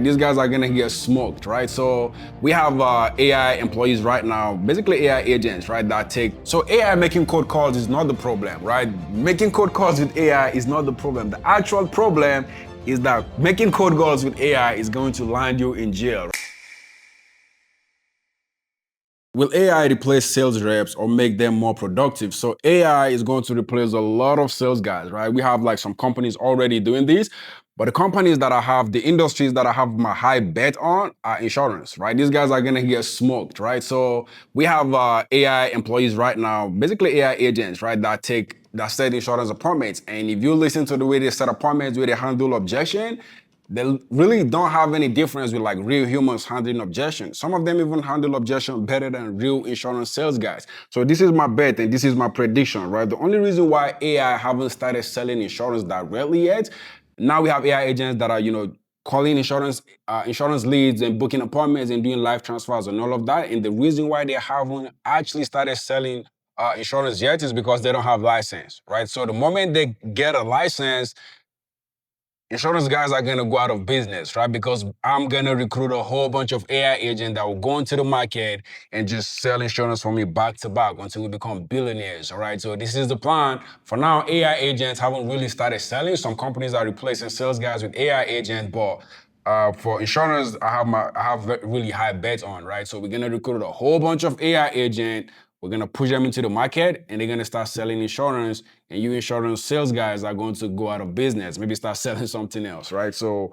These guys are gonna get smoked, right? So we have AI employees right now, basically AI agents, right? So AI making code calls is not the problem, right? Making code calls with AI is not the problem. The actual problem is that making code calls with AI is going to land you in jail. Will AI replace sales reps or make them more productive? So AI is going to replace a lot of sales guys, right? We have like some companies already doing this, but the companies that I have, the industries that I have my high bet on are insurance, right? These guys are gonna get smoked, right? So we have AI employees right now, basically AI agents, right? That set insurance appointments. And if you listen to the way they set appointments, the way they handle objection, they really don't have any difference with like real humans handling objection. Some of them even handle objection better than real insurance sales guys. So this is my bet and this is my prediction, right? The only reason why AI haven't started selling insurance directly yet, now we have AI agents that are, calling insurance leads and booking appointments and doing live transfers and all of that. And the reason why they haven't actually started selling insurance yet is because they don't have license, right? So the moment they get a license, insurance guys are gonna go out of business, right? Because I'm gonna recruit a whole bunch of AI agents that will go into the market and just sell insurance for me back to back until we become billionaires, all right? So this is the plan. For now, AI agents haven't really started selling. Some companies are replacing sales guys with AI agents, but for insurance, I have really high bets on, right? So we're gonna recruit a whole bunch of AI agents. We're gonna push them into the market and they're gonna start selling insurance, and you insurance sales guys are going to go out of business, maybe start selling something else, right? So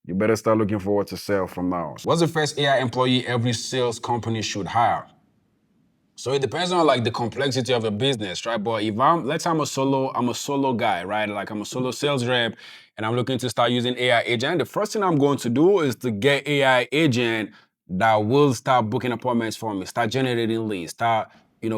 you better start looking for what to sell from now. What's the first AI employee every sales company should hire? So it depends on like the complexity of a business, right? But if let's say I'm a solo guy, right? Like I'm a solo sales rep and I'm looking to start using AI agent, the first thing I'm going to do is to get AI agent that will start booking appointments for me, start generating leads, start,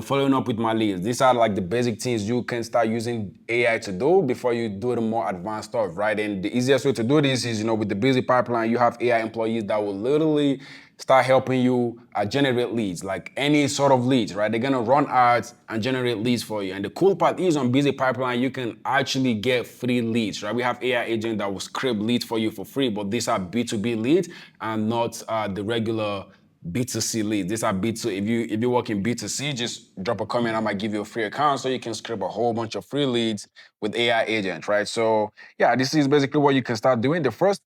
following up with my leads. These are like the basic things you can start using AI to do before you do the more advanced stuff, right? And the easiest way to do this is, with the busy pipeline, you have AI employees that will literally start helping you generate leads, like any sort of leads, right? They're gonna run ads and generate leads for you. And the cool part is on Busy Pipeline, you can actually get free leads, right? We have AI agents that will script leads for you for free, but these are B2B leads and not the regular B2C leads. These are B2. If you work in B2C, just drop a comment. I might give you a free account so you can script a whole bunch of free leads with AI agents, right? So yeah, this is basically what you can start doing. The first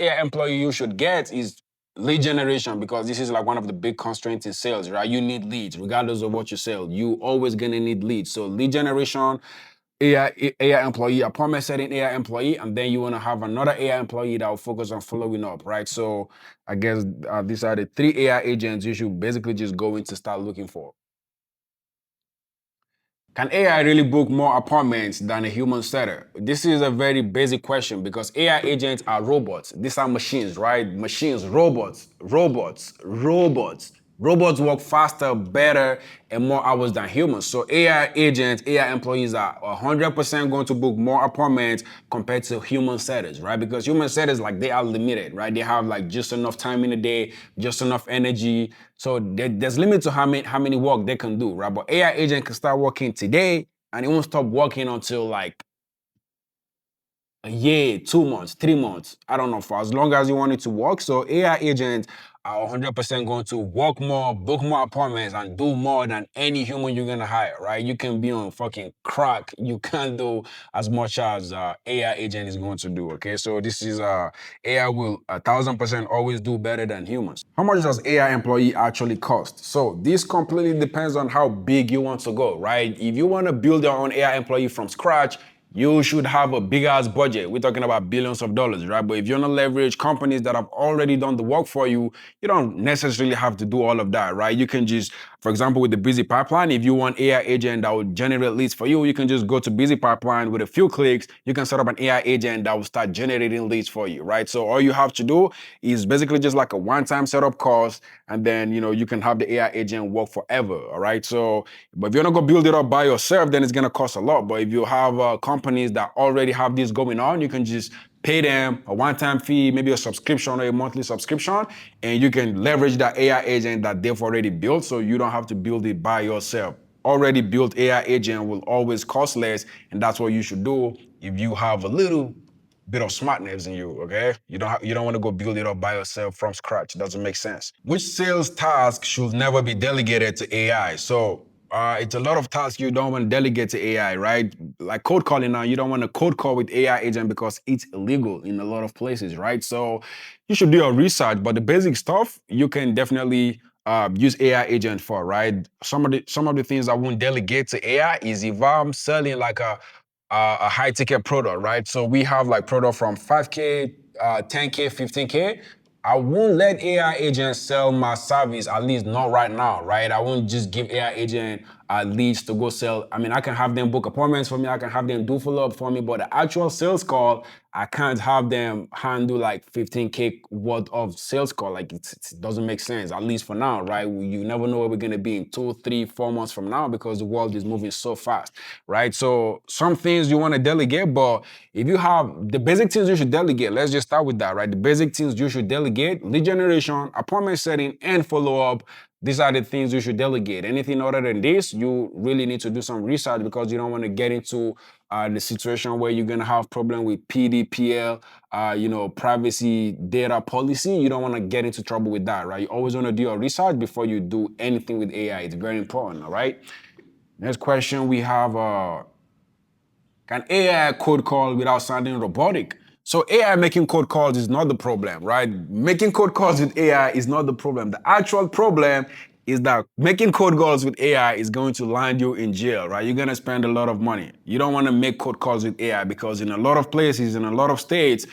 AI employee you should get is lead generation, because this is like one of the big constraints in sales, right? You need leads regardless of what you sell. You always gonna need leads. So lead generation, AI employee, appointment setting AI employee, and then you want to have another AI employee that will focus on following up, right? So I guess these are the three AI agents you should basically just go in to start looking for. Can AI really book more appointments than a human setter? This is a very basic question because AI agents are robots. These are machines, right? Machines, robots. Robots work faster, better, and more hours than humans. So AI agents, AI employees are 100% going to book more appointments compared to human setters, right? Because human setters, like, they are limited, right? They have like just enough time in the day, just enough energy. So there's limit to how many work they can do, right? But AI agent can start working today and it won't stop working until like a year, 2 months, 3 months. I don't know, for as long as you want it to work. So AI agents are 100% going to work more, book more appointments, and do more than any human you're gonna hire, right? You can be on fucking crack. You can't do as much as AI agent is going to do, okay? So this is AI will 1,000% always do better than humans. How much does AI employee actually cost? So this completely depends on how big you want to go, right? If you want to build your own AI employee from scratch, you should have a big ass budget. We're talking about billions of dollars, right? But if you're gonna leverage companies that have already done the work for you, you don't necessarily have to do all of that, right? You can just, for example, with the Busy Pipeline, if you want AI agent that will generate leads for you, you can just go to Busy Pipeline with a few clicks. You can set up an AI agent that will start generating leads for you, right? So all you have to do is basically just like a one-time setup cost, and then you can have the AI agent work forever, all right? So, but if you're not gonna build it up by yourself, then it's gonna cost a lot. But if you have companies that already have this going on, you can just pay them a one-time fee, maybe a subscription or a monthly subscription, and you can leverage that AI agent that they've already built, so you don't have to build it by yourself. Already built AI agent will always cost less, and that's what you should do if you have a little bit of smartness in you, okay? You don't want to go build it up by yourself from scratch. It doesn't make sense. Which sales task should never be delegated to AI? So it's a lot of tasks you don't want to delegate to AI, right? Like code calling now, you don't want to code call with AI agent because it's illegal in a lot of places, right? So you should do your research, but the basic stuff you can definitely use AI agent for, right? Some of the things I won't delegate to AI is if I'm selling like a high ticket product, right? So we have like product from 5K, 10K, 15K. I won't let AI agent sell my service, at least not right now, right? I won't just give AI agent leads to go sell. I mean, I can have them book appointments for me, I can have them do follow up for me, but the actual sales call, I can't have them handle like 15K worth of sales call. Like it doesn't make sense, at least for now, right? You never know where we're gonna be in 2, 3, 4 months from now because the world is moving so fast, right? So some things you want to delegate, but if you have the basic things you should delegate, let's just start with that, right? The basic things you should delegate: lead generation, appointment setting, and follow up. These are the things you should delegate. Anything other than this, you really need to do some research because you don't want to get into the situation where you're gonna have problem with PDPL, privacy data policy. You don't want to get into trouble with that, right? You always want to do your research before you do anything with AI. It's very important, all right? Next question we have, can AI code call without sounding robotic? So AI making code calls is not the problem, right? Making code calls with AI is not the problem. The actual problem is that making code calls with AI is going to land you in jail, right? You're gonna spend a lot of money. You don't want to make code calls with AI because in a lot of places, in a lot of states,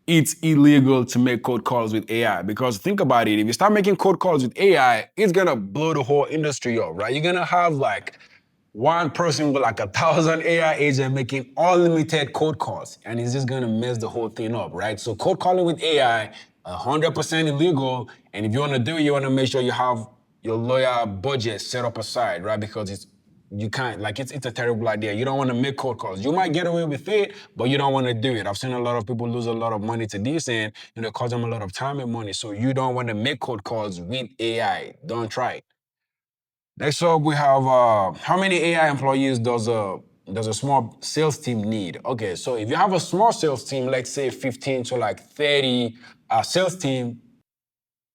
it's illegal to make code calls with AI. Because think about it, if you start making code calls with AI, it's gonna blow the whole industry up, right? You're gonna have like one person with like 1,000 AI agent making unlimited code calls, and it's just gonna mess the whole thing up, right? So code calling with AI, 100% illegal. And if you wanna do it, you wanna make sure you have your lawyer budget set up aside, right? Because you can't, like, it's a terrible idea. You don't want to make cold calls. You might get away with it, but you don't want to do it. I've seen a lot of people lose a lot of money to this, and it costs them a lot of time and money. So you don't want to make cold calls with AI. Don't try it. Next up, we have how many AI employees does a small sales team need? Okay, so if you have a small sales team, let's say 15 to like 30 sales team,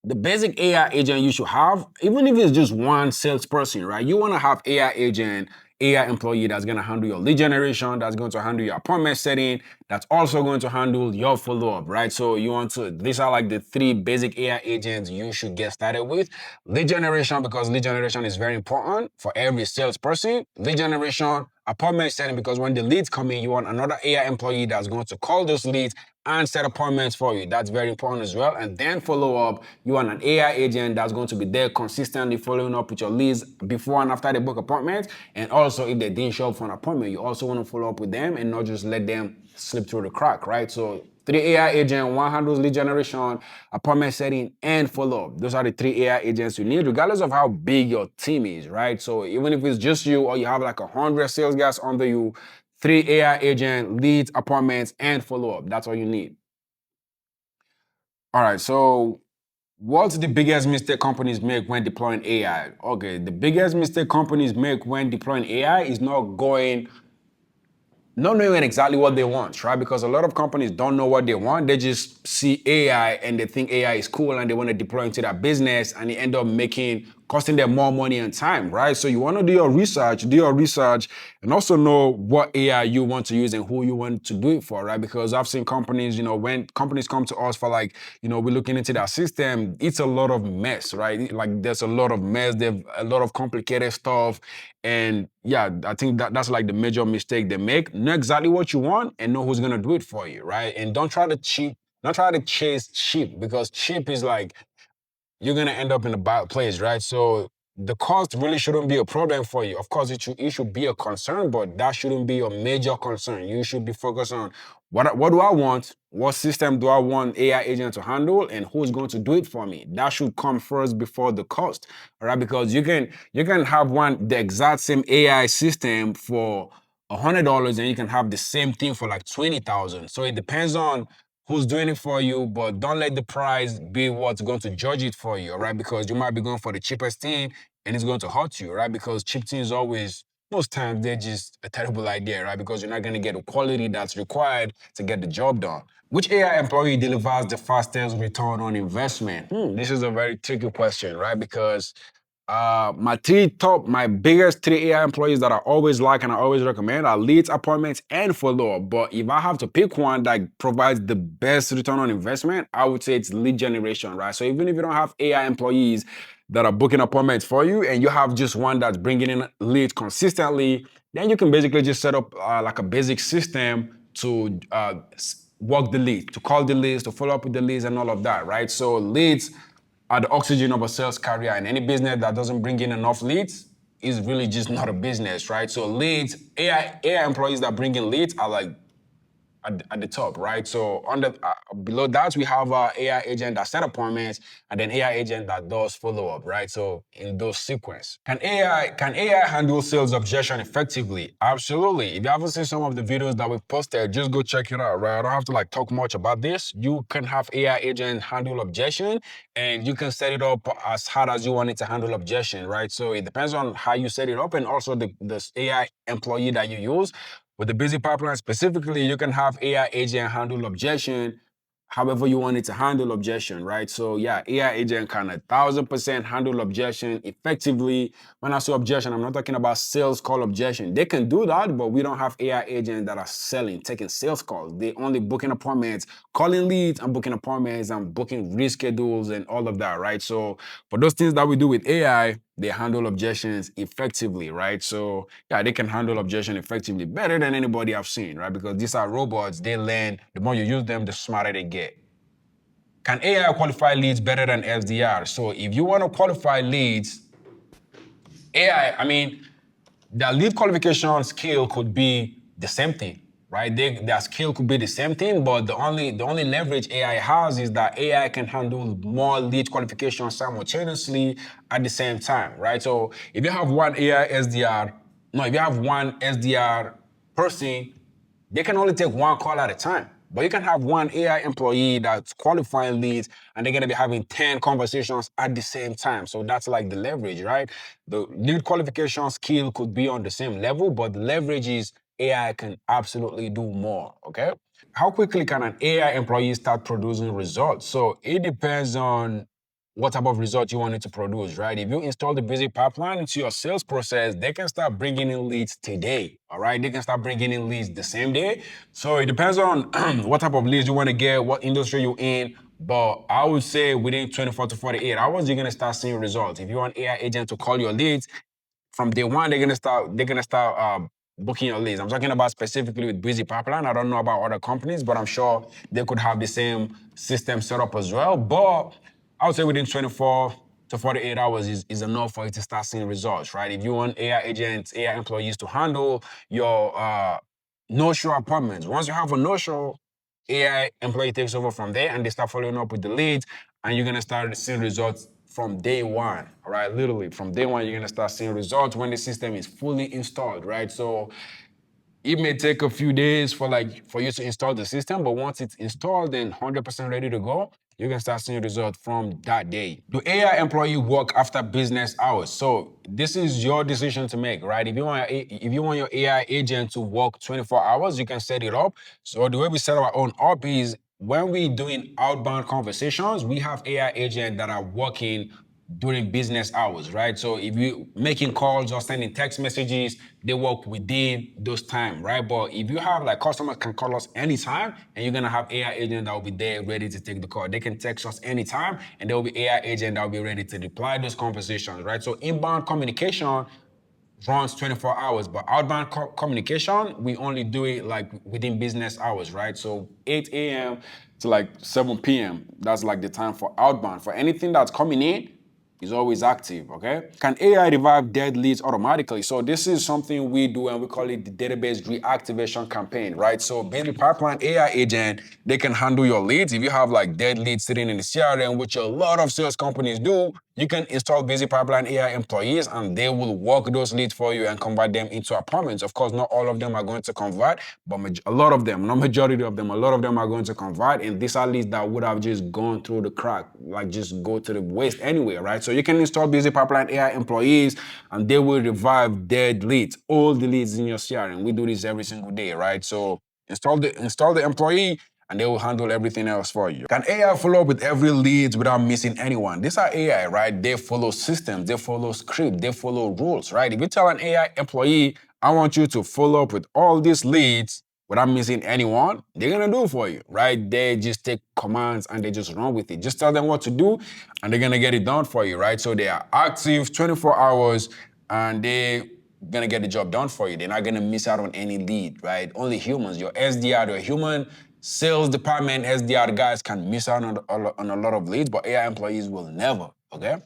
the basic AI agent you should have, even if it's just one salesperson, right? You want to have AI agent, AI employee that's going to handle your lead generation, that's going to handle your appointment setting, that's also going to handle your follow-up, right? So these are like the three basic AI agents you should get started with. Lead generation, because lead generation is very important for every salesperson. Lead generation, appointment setting, because when the leads come in, you want another AI employee that's going to call those leads and set appointments for you. That's very important as well. And then follow up, you want an AI agent that's going to be there consistently following up with your leads before and after they book appointments. And also, if they didn't show up for an appointment, you also want to follow up with them and not just let them slip through the crack, right? So 3 AI agent, one handles lead generation, appointment setting, and follow up. Those are the 3 AI agents you need, regardless of how big your team is, right? So even if it's just you or you have like 100 sales guys under you, 3 AI agent, leads, appointments, and follow up. That's all you need. All right, so what's the biggest mistake companies make when deploying AI? Okay, the biggest mistake companies make when deploying AI is not knowing exactly what they want, right? Because a lot of companies don't know what they want. They just see AI and they think AI is cool and they want to deploy into their business, and they end up costing them more money and time, right? So you want to do your research, and also know what AI you want to use and who you want to do it for, right? Because I've seen companies, when companies come to us for like, we're looking into their system, it's a lot of mess, right? Like there's a lot of mess, there's a lot of complicated stuff. And yeah, I think that's like the major mistake they make. Know exactly what you want and know who's gonna do it for you, right? And don't try to cheat, don't try to chase cheap, because cheap is like you're gonna end up in a bad place, right? So the cost really shouldn't be a problem for you. Of course, it should be a concern, but that shouldn't be your major concern. You should be focused on what do I want, what system do I want AI agent to handle, and who's going to do it for me. That should come first before the cost, all right? Because you can have the exact same AI system for $100, and you can have the same thing for like 20,000. So it depends on who's doing it for you, but don't let the price be what's going to judge it for you, right? Because you might be going for the cheapest thing and it's going to hurt you, right? Because cheap things always most times they're just a terrible idea, right? Because you're not going to get the quality that's required to get the job done. Which AI employee delivers the fastest return on investment? This is a very tricky question, right? Because my biggest three AI employees that I always like and I always recommend are leads, appointments, and follow-up. But if I have to pick one that provides the best return on investment, I would say it's lead generation, right? So even if you don't have AI employees that are booking appointments for you and you have just one that's bringing in leads consistently, then you can basically just set up like a basic system to work the lead, to call the leads, to follow up with the leads and all of that, right? So leads are the oxygen of a sales career, and any business that doesn't bring in enough leads is really just not a business, right? So leads, AI employees that bring in leads are like at the top, right? So below that, we have our AI agent that set appointments, and then AI agent that does follow up, right? So in those sequence, can AI handle sales objection effectively? Absolutely. If you haven't seen some of the videos that we've posted, just go check it out, right? I don't have to like talk much about this. You can have AI agent handle objection, and you can set it up as hard as you want it to handle objection, right? So it depends on how you set it up, and also the AI employee that you use. With the busy pipeline specifically, you can have AI agent handle objection however you want it to handle objection, right? So yeah, AI agent can 1,000% handle objection effectively. When I say objection, I'm not talking about sales call objection. They can do that, but we don't have AI agents that are selling, taking sales calls. They only booking appointments, calling leads and booking appointments and booking reschedules and all of that, right? So for those things that we do with AI, they handle objections effectively, right? So yeah, they can handle objection effectively better than anybody I've seen, right? Because these are robots, they learn. The more you use them, the smarter they get. Can AI qualify leads better than SDR? So if you want to qualify leads, AI, I mean, their lead qualification skill could be the same thing, right? Their skill could be the same thing, but the only leverage AI has is that AI can handle more lead qualifications simultaneously at the same time, right? So if you have one AI SDR, no, if you have one SDR person, they can only take one call at a time. But you can have one AI employee that's qualifying leads and they're gonna be having 10 conversations at the same time. So that's like the leverage, right? The lead qualification skill could be on the same level, but the leverage is AI can absolutely do more, okay? How quickly can an AI employee start producing results? So it depends on what type of result you want it to produce, right? If you install the basic pipeline into your sales process, they can start bringing in leads today, all right? They can start bringing in leads the same day. So it depends on what type of leads you want to get, what industry you're in. But I would say within 24 to 48 hours, you're gonna start seeing results. If you want AI agent to call your leads, from day one, they're gonna start booking your leads. I'm talking about specifically with Busy Pipeline. I don't know about other companies, but I'm sure they could have the same system set up as well. But I would say within 24 to 48 hours is enough for you to start seeing results, right? If you want AI agents, AI employees to handle your no-show appointments, once you have a no-show, AI employee takes over from there and they start following up with the leads, and you're gonna start seeing results from day one, all right? Literally, from day one, you're gonna start seeing results when the system is fully installed, right? So it may take a few days for you to install the system, but once it's installed and 100% ready to go, you can start seeing results from that day. Do AI employee work after business hours? So this is your decision to make, right? If you want your AI agent to work 24 hours, you can set it up. So the way we set our own up is when we're doing outbound conversations, we have AI agents that are working during business hours, right? So if you making calls or sending text messages, they work within those time, right? But if you have like customers can call us anytime, and you're gonna have AI agent that will be there ready to take the call. They can text us anytime, and there will be AI agent that will be ready to reply those conversations, right? So inbound communication runs 24 hours, but outbound communication, we only do it like within business hours, right? So 8 a.m. to like 7 p.m. That's like the time for outbound. For anything that's coming in, is always active, okay? Can AI revive dead leads automatically? So this is something we do and we call it the database reactivation campaign, right? So Busy Pipeline AI agent, they can handle your leads. If you have like dead leads sitting in the CRM, which a lot of sales companies do, You can install Busy Pipeline AI employees and they will work those leads for you and convert them into appointments. Of course, not all of them are going to convert, but a lot of them, not majority of them, a lot of them are going to convert. And these are leads that would have just gone through the crack, like just go to the waste anyway, right? So you can install Busy Pipeline AI employees and they will revive dead leads, all the leads in your CRM. We do this every single day, right? So install the employee and they will handle everything else for you. Can AI follow up with every lead without missing anyone? These are AI, right? They follow systems, they follow script, they follow rules, right? If you tell an AI employee, I want you to follow up with all these leads without missing anyone, they're gonna do it for you, right? They just take commands and they just run with it. Just tell them what to do and they're gonna get it done for you, right? So they are active 24 hours and they're gonna get the job done for you. They're not gonna miss out on any lead, right? Only humans, your SDR, your human sales department, SDR guys can miss out on a lot of leads, but AI employees will never, okay?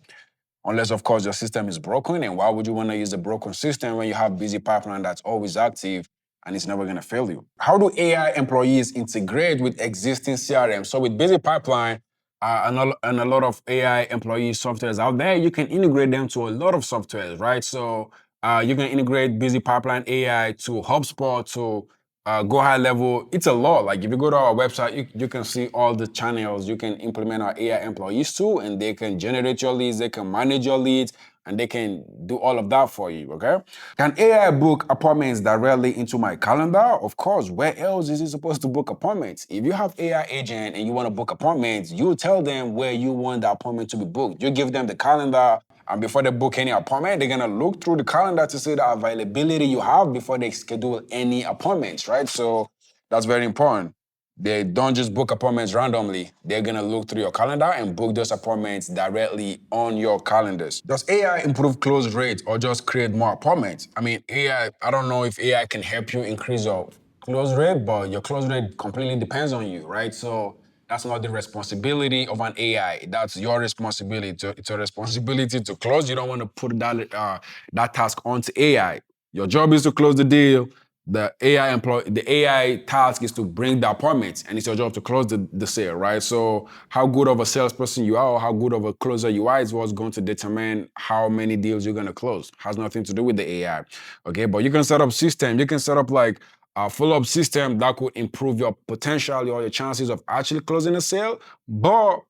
Unless, of course, your system is broken. And why would you want to use a broken system when you have Busy Pipeline that's always active and it's never going to fail you? How do AI employees integrate with existing CRM? So with Busy Pipeline and a lot of AI employee softwares out there, you can integrate them to a lot of softwares, right? So you can integrate Busy Pipeline AI to HubSpot, to Go High Level. It's a lot. Like if you go to our website, you can see all the channels you can implement our AI employees to, and they can generate your leads, they can manage your leads, and they can do all of that for you, okay? Can AI book appointments directly into my calendar? Of course, where else is it supposed to book appointments? If you have AI agent and you want to book appointments, you tell them where you want the appointment to be booked. You give them the calendar, and before they book any appointment, they're gonna look through the calendar to see the availability you have before they schedule any appointments, right? So that's very important. They don't just book appointments randomly. They're gonna look through your calendar and book those appointments directly on your calendars. Does AI improve close rates or just create more appointments? I mean, I don't know if AI can help you increase your close rate, but your close rate completely depends on you, right? So that's not the responsibility of an AI. That's your responsibility. It's a responsibility to close. You don't want to put that task onto AI. Your job is to close the deal. The AI task is to bring the appointments, and it's your job to close the sale, right? So how good of a salesperson you are or how good of a closer you are is what's going to determine how many deals you're gonna close. Has nothing to do with the AI. Okay, but you can set up system, you can set up like a follow-up system that could improve your potential or your chances of actually closing a sale, but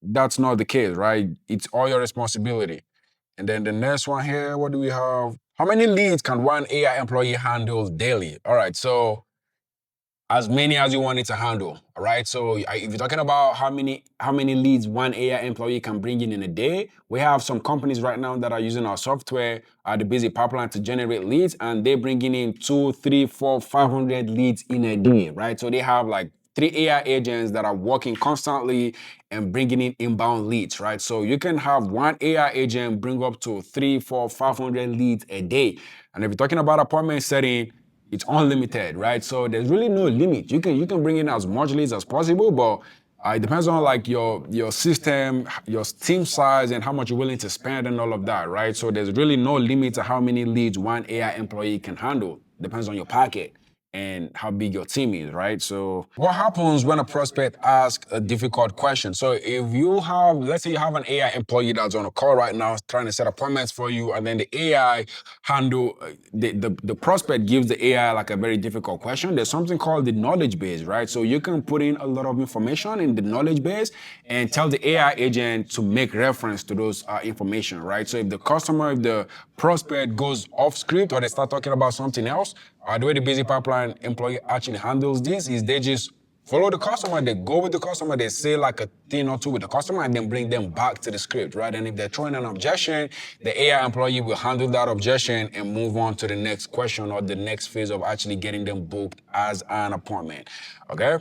that's not the case, right? It's all your responsibility. And then the next one here, what do we have? How many leads can one AI employee handle daily? All right, so as many as you want it to handle, all right? So if you're talking about how many leads one AI employee can bring in a day, we have some companies right now that are using our software, the Busy Pipeline, to generate leads, and they're bringing in 2, 3, 4, 500 leads in a day, right? So they have like 3 AI agents that are working constantly and bringing in inbound leads, right? So you can have one AI agent bring up to 3, 4, 500 leads a day. And if you're talking about appointment setting, it's unlimited, right? So there's really no limit. You can bring in as much leads as possible, but it depends on like your system, your team size, and how much you're willing to spend and all of that, right? So there's really no limit to how many leads one AI employee can handle. Depends on your pocket and how big your team is, right? So what happens when a prospect asks a difficult question? So if you have, let's say you have an AI employee that's on a call right now trying to set appointments for you, and then the AI handle, the prospect gives the AI like a very difficult question, there's something called the knowledge base, right? So you can put in a lot of information in the knowledge base and tell the AI agent to make reference to those information, right? So if the prospect goes off script or they start talking about something else, the way the Busy Pipeline employee actually handles this is they just follow the customer, they go with the customer, they say like a thing or two with the customer and then bring them back to the script, right? And if they're throwing an objection, the AI employee will handle that objection and move on to the next question or the next phase of actually getting them booked as an appointment, okay?